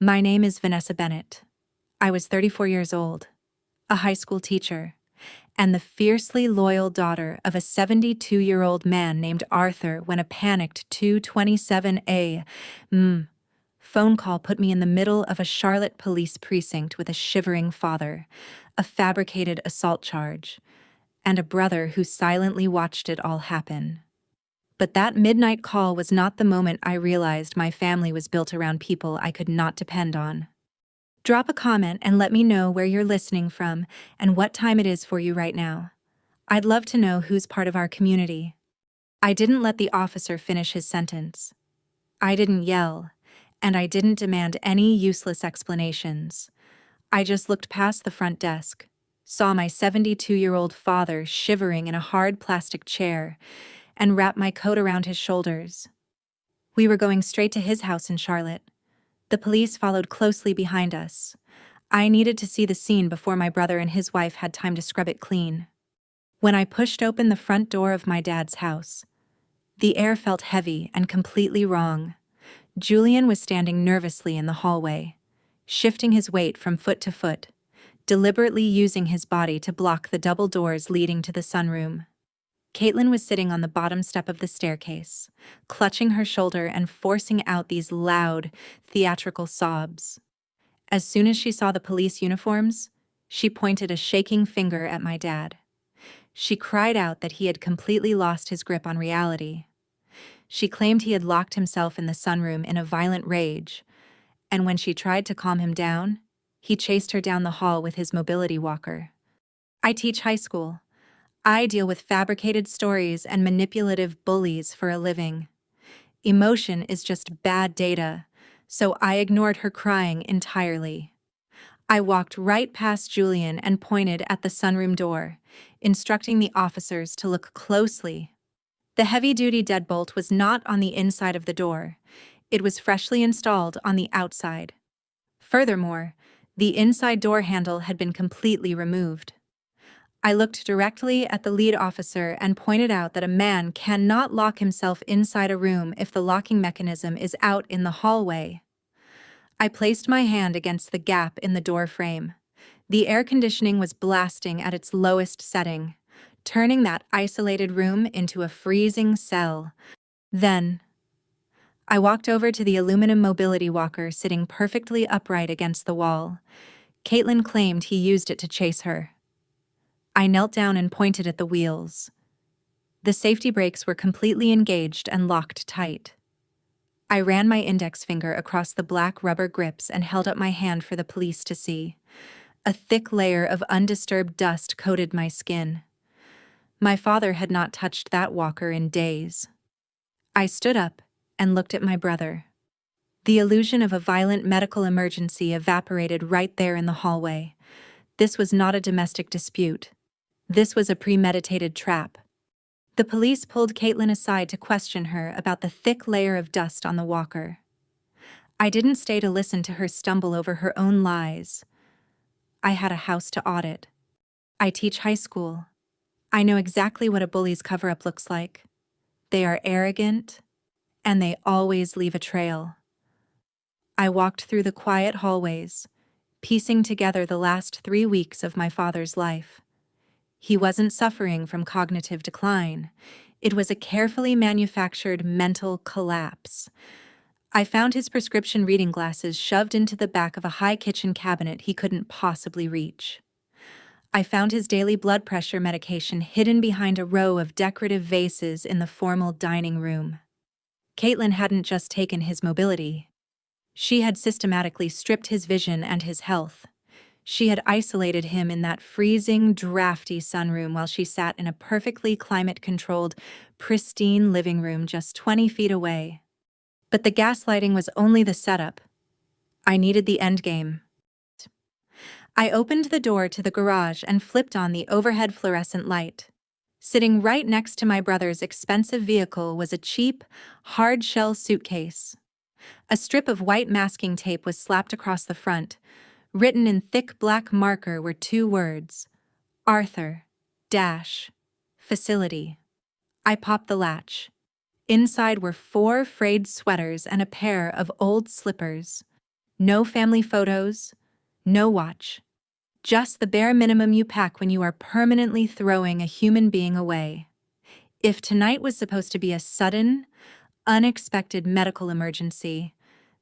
My name is Vanessa Bennett. I was 34 years old, a high school teacher, and the fiercely loyal daughter of a 72-year-old man named Arthur when a panicked 227A phone call put me in the middle of a Charlotte police precinct with a shivering father, a fabricated assault charge, and a brother who silently watched it all happen. But that midnight call was not the moment I realized my family was built around people I could not depend on. Drop a comment and let me know where you're listening from and what time it is for you right now. I'd love to know who's part of our community. I didn't let the officer finish his sentence. I didn't yell, and I didn't demand any useless explanations. I just looked past the front desk, saw my 72-year-old father shivering in a hard plastic chair, and wrapped my coat around his shoulders. We were going straight to his house in Charlotte. The police followed closely behind us. I needed to see the scene before my brother and his wife had time to scrub it clean. When I pushed open the front door of my dad's house, the air felt heavy and completely wrong. Julian was standing nervously in the hallway, shifting his weight from foot to foot, deliberately using his body to block the double doors leading to the sunroom. Caitlin was sitting on the bottom step of the staircase, clutching her shoulder and forcing out these loud, theatrical sobs. As soon as she saw the police uniforms, she pointed a shaking finger at my dad. She cried out that he had completely lost his grip on reality. She claimed he had locked himself in the sunroom in a violent rage, and when she tried to calm him down, he chased her down the hall with his mobility walker. I teach high school. I deal with fabricated stories and manipulative bullies for a living. Emotion is just bad data, so I ignored her crying entirely. I walked right past Julian and pointed at the sunroom door, instructing the officers to look closely. The heavy-duty deadbolt was not on the inside of the door. It was freshly installed on the outside. Furthermore, the inside door handle had been completely removed. I looked directly at the lead officer and pointed out that a man cannot lock himself inside a room if the locking mechanism is out in the hallway. I placed my hand against the gap in the door frame. The air conditioning was blasting at its lowest setting, turning that isolated room into a freezing cell. Then, I walked over to the aluminum mobility walker sitting perfectly upright against the wall. Caitlin claimed he used it to chase her. I knelt down and pointed at the wheels. The safety brakes were completely engaged and locked tight. I ran my index finger across the black rubber grips and held up my hand for the police to see. A thick layer of undisturbed dust coated my skin. My father had not touched that walker in days. I stood up and looked at my brother. The illusion of a violent medical emergency evaporated right there in the hallway. This was not a domestic dispute. This was a premeditated trap. The police pulled Caitlin aside to question her about the thick layer of dust on the walker. I didn't stay to listen to her stumble over her own lies. I had a house to audit. I teach high school. I know exactly what a bully's cover-up looks like. They are arrogant, and they always leave a trail. I walked through the quiet hallways, piecing together the last 3 weeks of my father's life. He wasn't suffering from cognitive decline. It was a carefully manufactured mental collapse. I found his prescription reading glasses shoved into the back of a high kitchen cabinet he couldn't possibly reach. I found his daily blood pressure medication hidden behind a row of decorative vases in the formal dining room. Caitlin hadn't just taken his mobility. She had systematically stripped his vision and his health. She had isolated him in that freezing, drafty sunroom while she sat in a perfectly climate-controlled, pristine living room just 20 feet away. But the gaslighting was only the setup. I needed the endgame. I opened the door to the garage and flipped on the overhead fluorescent light. Sitting right next to my brother's expensive vehicle was a cheap, hard-shell suitcase. A strip of white masking tape was slapped across the front. Written in thick black marker were 2 words: Arthur, facility. I popped the latch. Inside were 4 frayed sweaters and a pair of old slippers. No family photos, no watch. Just the bare minimum you pack when you are permanently throwing a human being away. If tonight was supposed to be a sudden, unexpected medical emergency,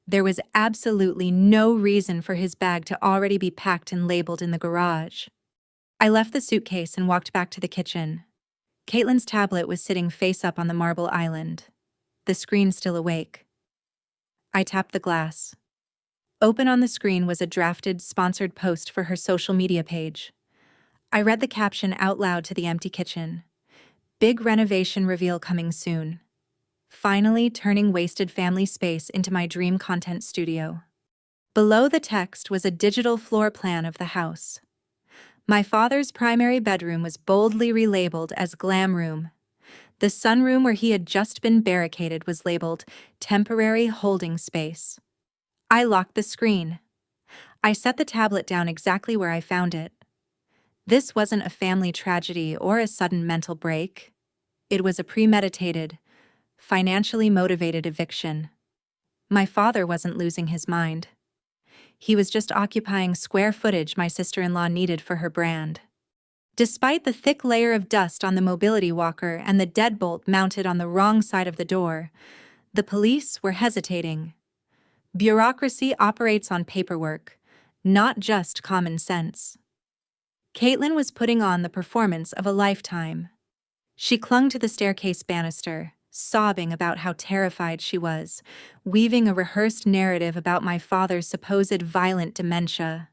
there was absolutely no reason for his bag to already be packed and labeled in the garage. I left the suitcase and walked back to the kitchen. Caitlin's tablet was sitting face up on the marble island, the screen still awake. I tapped the glass. Open on the screen was a drafted, sponsored post for her social media page. I read the caption out loud to the empty kitchen. Big renovation reveal coming soon. Finally turning wasted family space into my dream content studio. Below the text was a digital floor plan of the house. My father's primary bedroom was boldly relabeled as Glam Room. The sunroom where he had just been barricaded was labeled Temporary Holding Space. I locked the screen. I set the tablet down exactly where I found it. This wasn't a family tragedy or a sudden mental break. It was a premeditated, financially motivated eviction. My father wasn't losing his mind. He was just occupying square footage my sister-in-law needed for her brand. Despite the thick layer of dust on the mobility walker and the deadbolt mounted on the wrong side of the door, the police were hesitating. Bureaucracy operates on paperwork, not just common sense. Caitlin was putting on the performance of a lifetime. She clung to the staircase banister, sobbing about how terrified she was, weaving a rehearsed narrative about my father's supposed violent dementia.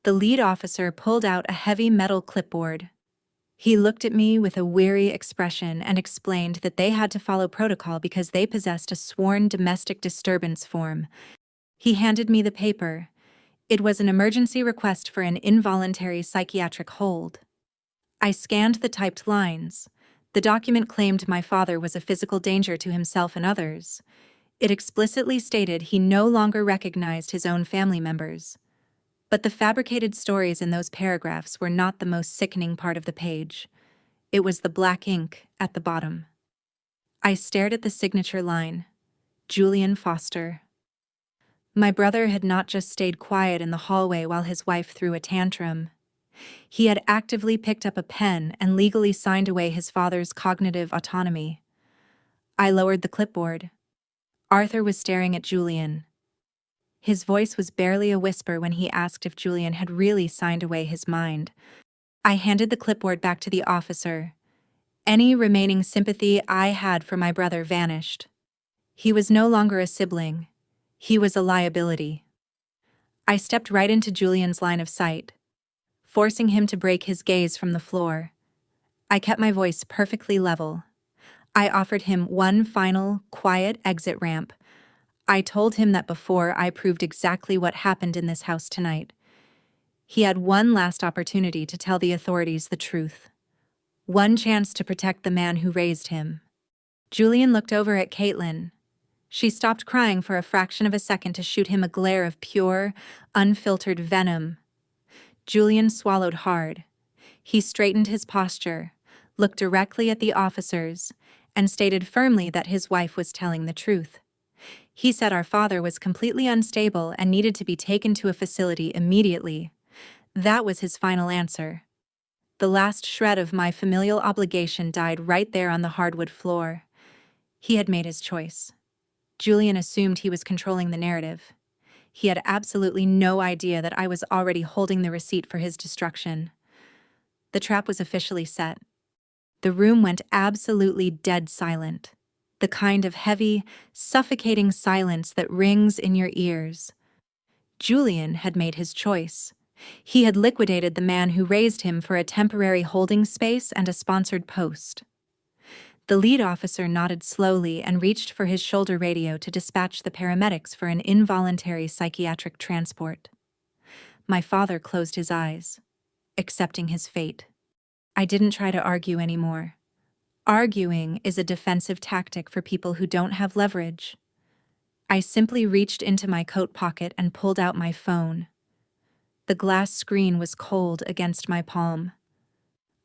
The lead officer pulled out a heavy metal clipboard. He looked at me with a weary expression and explained that they had to follow protocol because they possessed a sworn domestic disturbance form. He handed me the paper. It was an emergency request for an involuntary psychiatric hold. I scanned the typed lines. The document claimed my father was a physical danger to himself and others. It explicitly stated he no longer recognized his own family members. But the fabricated stories in those paragraphs were not the most sickening part of the page. It was the black ink at the bottom. I stared at the signature line, Julian Foster. My brother had not just stayed quiet in the hallway while his wife threw a tantrum. He had actively picked up a pen and legally signed away his father's cognitive autonomy. I lowered the clipboard. Arthur was staring at Julian. His voice was barely a whisper when he asked if Julian had really signed away his mind. I handed the clipboard back to the officer. Any remaining sympathy I had for my brother vanished. He was no longer a sibling. He was a liability. I stepped right into Julian's line of sight, forcing him to break his gaze from the floor. I kept my voice perfectly level. I offered him one final, quiet exit ramp. I told him that before I proved exactly what happened in this house tonight, he had one last opportunity to tell the authorities the truth. One chance to protect the man who raised him. Julian looked over at Caitlin. She stopped crying for a fraction of a second to shoot him a glare of pure, unfiltered venom. Julian swallowed hard. He straightened his posture, looked directly at the officers, and stated firmly that his wife was telling the truth. He said our father was completely unstable and needed to be taken to a facility immediately. That was his final answer. The last shred of my familial obligation died right there on the hardwood floor. He had made his choice. Julian assumed he was controlling the narrative. He had absolutely no idea that I was already holding the receipt for his destruction. The trap was officially set. The room went absolutely dead silent. The kind of heavy, suffocating silence that rings in your ears. Julian had made his choice. He had liquidated the man who raised him for a temporary holding space and a sponsored post. The lead officer nodded slowly and reached for his shoulder radio to dispatch the paramedics for an involuntary psychiatric transport. My father closed his eyes, accepting his fate. I didn't try to argue anymore. Arguing is a defensive tactic for people who don't have leverage. I simply reached into my coat pocket and pulled out my phone. The glass screen was cold against my palm.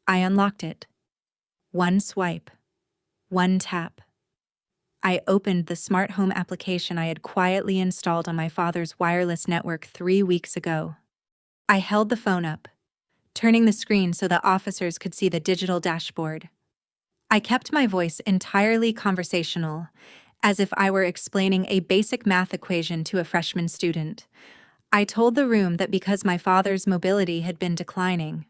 I unlocked it. One swipe. One tap. I opened the smart home application I had quietly installed on my father's wireless network 3 weeks ago. I held the phone up, turning the screen so that officers could see the digital dashboard. I kept my voice entirely conversational, as if I were explaining a basic math equation to a freshman student. I told the room that because my father's mobility had been declining,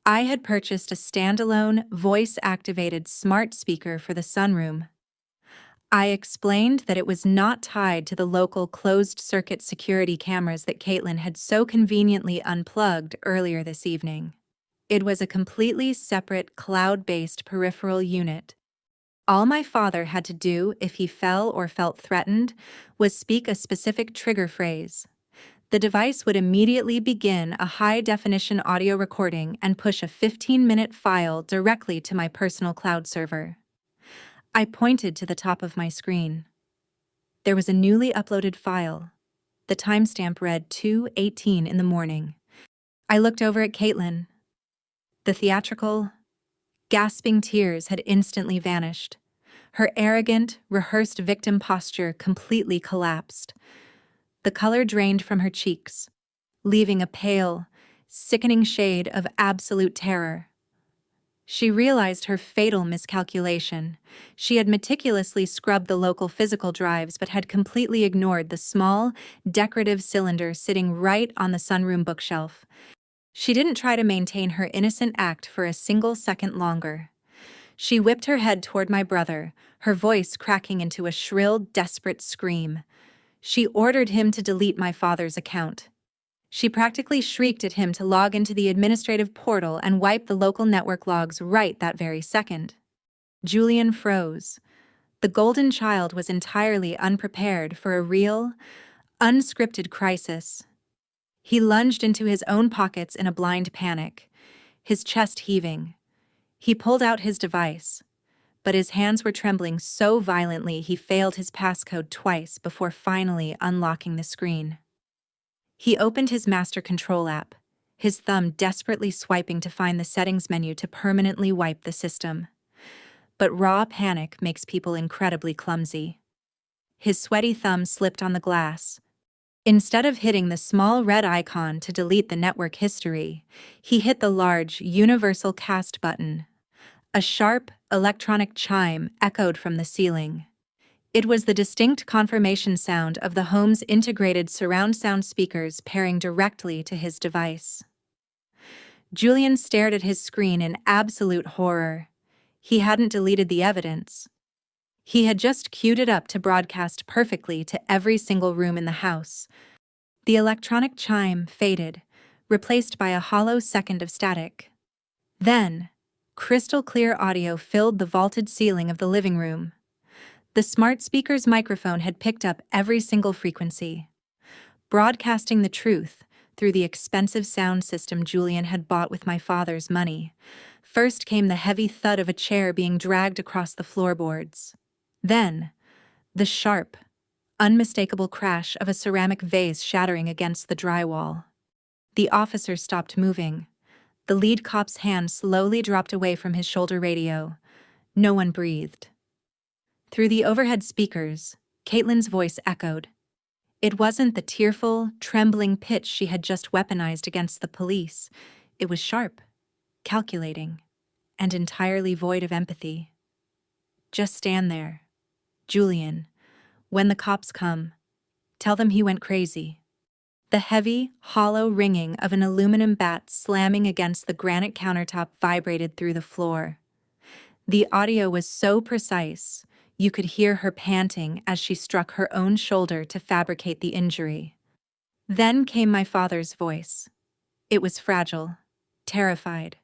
I had purchased a standalone, voice-activated smart speaker for the sunroom. I explained that it was not tied to the local closed-circuit security cameras that Caitlin had so conveniently unplugged earlier this evening. It was a completely separate, cloud-based peripheral unit. All my father had to do if he fell or felt threatened was speak a specific trigger phrase. The device would immediately begin a high-definition audio recording and push a 15-minute file directly to my personal cloud server. I pointed to the top of my screen. There was a newly uploaded file. The timestamp read 2:18 in the morning. I looked over at Caitlin. The theatrical, gasping tears had instantly vanished. Her arrogant, rehearsed victim posture completely collapsed. The color drained from her cheeks, leaving a pale, sickening shade of absolute terror. She realized her fatal miscalculation. She had meticulously scrubbed the local physical drives but had completely ignored the small, decorative cylinder sitting right on the sunroom bookshelf. She didn't try to maintain her innocent act for a single second longer. She whipped her head toward my brother, her voice cracking into a shrill, desperate scream. She ordered him to delete my father's account. She practically shrieked at him to log into the administrative portal and wipe the local network logs right that very second. Julian froze. The golden child was entirely unprepared for a real, unscripted crisis. He lunged into his own pockets in a blind panic, his chest heaving. He pulled out his device, but his hands were trembling so violently he failed his passcode twice before finally unlocking the screen. He opened his master control app, his thumb desperately swiping to find the settings menu to permanently wipe the system. But raw panic makes people incredibly clumsy. His sweaty thumb slipped on the glass. Instead of hitting the small red icon to delete the network history, he hit the large universal cast button. A sharp, electronic chime echoed from the ceiling. It was the distinct confirmation sound of the home's integrated surround sound speakers pairing directly to his device. Julian stared at his screen in absolute horror. He hadn't deleted the evidence. He had just queued it up to broadcast perfectly to every single room in the house. The electronic chime faded, replaced by a hollow second of static. Then, crystal clear audio filled the vaulted ceiling of the living room. The smart speaker's microphone had picked up every single frequency, broadcasting the truth through the expensive sound system Julian had bought with my father's money. First came the heavy thud of a chair being dragged across the floorboards. Then, the sharp, unmistakable crash of a ceramic vase shattering against the drywall. The officer stopped moving. The lead cop's hand slowly dropped away from his shoulder radio. No one breathed. Through the overhead speakers, Caitlin's voice echoed. It wasn't the tearful, trembling pitch she had just weaponized against the police. It was sharp, calculating, and entirely void of empathy. Just stand there, Julian. When the cops come, tell them he went crazy. The heavy, hollow ringing of an aluminum bat slamming against the granite countertop vibrated through the floor. The audio was so precise, you could hear her panting as she struck her own shoulder to fabricate the injury. Then came my father's voice. It was fragile, terrified,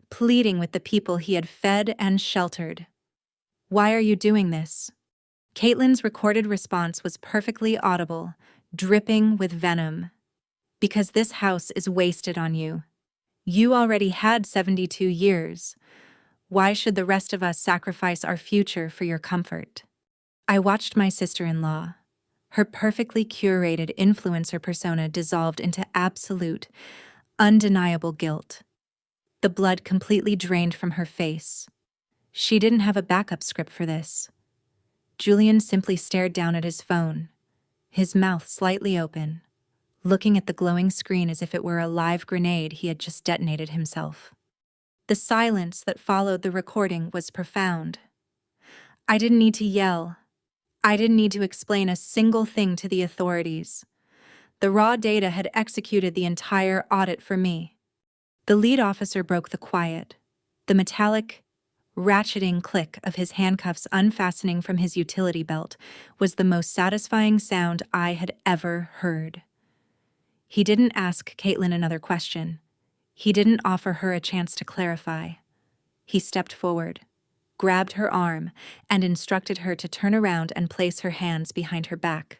pleading with the people he had fed and sheltered. Why are you doing this? Caitlin's recorded response was perfectly audible, dripping with venom. Because this house is wasted on you. You already had 72 years. Why should the rest of us sacrifice our future for your comfort? I watched my sister-in-law. Her perfectly curated influencer persona dissolved into absolute, undeniable guilt. The blood completely drained from her face. She didn't have a backup script for this. Julian simply stared down at his phone, his mouth slightly open, looking at the glowing screen as if it were a live grenade he had just detonated himself. The silence that followed the recording was profound. I didn't need to yell. I didn't need to explain a single thing to the authorities. The raw data had executed the entire audit for me. The lead officer broke the quiet. The metallic, ratcheting click of his handcuffs unfastening from his utility belt was the most satisfying sound I had ever heard. He didn't ask Caitlin another question. He didn't offer her a chance to clarify. He stepped forward, grabbed her arm, and instructed her to turn around and place her hands behind her back.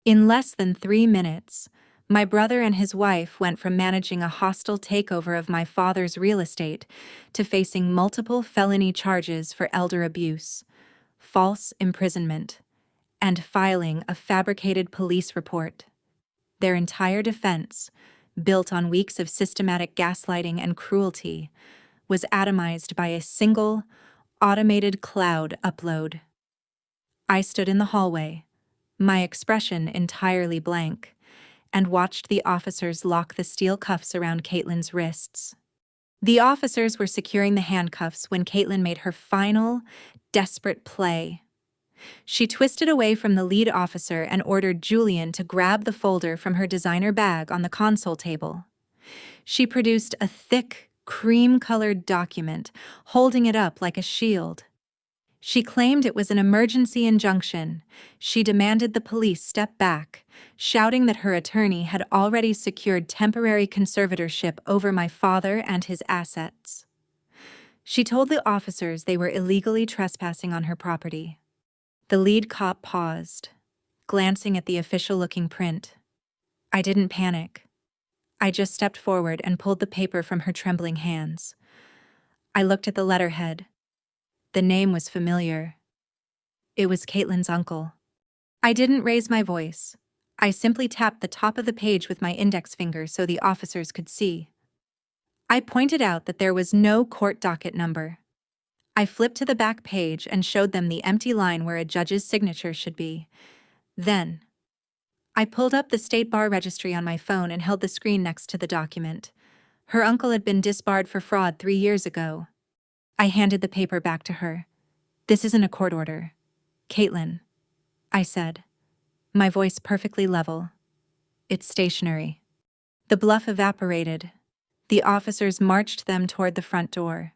In less than 3 minutes, my brother and his wife went from managing a hostile takeover of my father's real estate to facing multiple felony charges for elder abuse, false imprisonment, and filing a fabricated police report. Their entire defense, built on weeks of systematic gaslighting and cruelty, was atomized by a single, automated cloud upload. I stood in the hallway, my expression entirely blank, and watched the officers lock the steel cuffs around Caitlin's wrists. The officers were securing the handcuffs when Caitlin made her final, desperate play. She twisted away from the lead officer and ordered Julian to grab the folder from her designer bag on the console table. She produced a thick, cream-colored document, holding it up like a shield. She claimed it was an emergency injunction. She demanded the police step back, shouting that her attorney had already secured temporary conservatorship over my father and his assets. She told the officers they were illegally trespassing on her property. The lead cop paused, glancing at the official-looking print. I didn't panic. I just stepped forward and pulled the paper from her trembling hands. I looked at the letterhead. The name was familiar. It was Caitlin's uncle. I didn't raise my voice. I simply tapped the top of the page with my index finger so the officers could see. I pointed out that there was no court docket number. I flipped to the back page and showed them the empty line where a judge's signature should be. Then, I pulled up the state bar registry on my phone and held the screen next to the document. Her uncle had been disbarred for fraud 3 years ago. I handed the paper back to her. This isn't a court order. Caitlin, I said, my voice perfectly level. It's stationary. The bluff evaporated. The officers marched them toward the front door.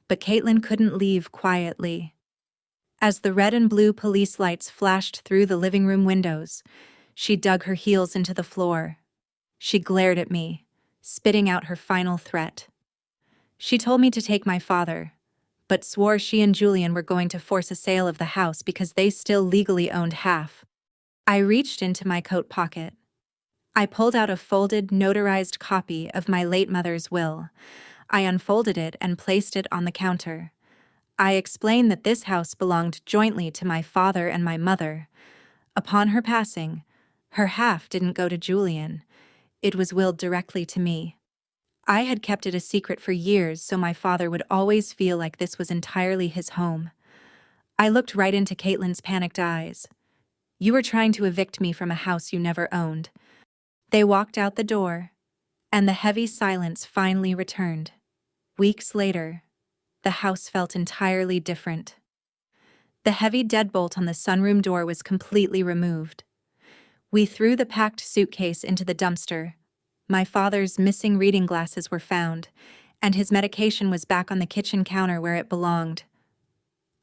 But Caitlin couldn't leave quietly. As the red and blue police lights flashed through the living room windows, she dug her heels into the floor. She glared at me, spitting out her final threat. She told me to take my father, but swore she and Julian were going to force a sale of the house because they still legally owned half. I reached into my coat pocket. I pulled out a folded, notarized copy of my late mother's will. I unfolded it and placed it on the counter. I explained that this house belonged jointly to my father and my mother. Upon her passing, her half didn't go to Julian. It was willed directly to me. I had kept it a secret for years so my father would always feel like this was entirely his home. I looked right into Caitlin's panicked eyes. You were trying to evict me from a house you never owned. They walked out the door, and the heavy silence finally returned. Weeks later, the house felt entirely different. The heavy deadbolt on the sunroom door was completely removed. We threw the packed suitcase into the dumpster. My father's missing reading glasses were found, and his medication was back on the kitchen counter where it belonged.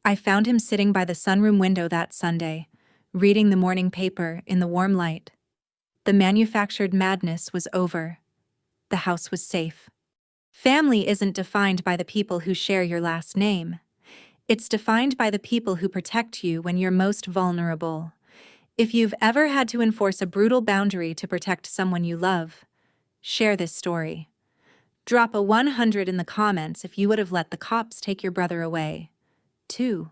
I found him sitting by the sunroom window that Sunday, reading the morning paper in the warm light. The manufactured madness was over. The house was safe. Family isn't defined by the people who share your last name. It's defined by the people who protect you when you're most vulnerable. If you've ever had to enforce a brutal boundary to protect someone you love, share this story. Drop a 100 in the comments if you would have let the cops take your brother away, too.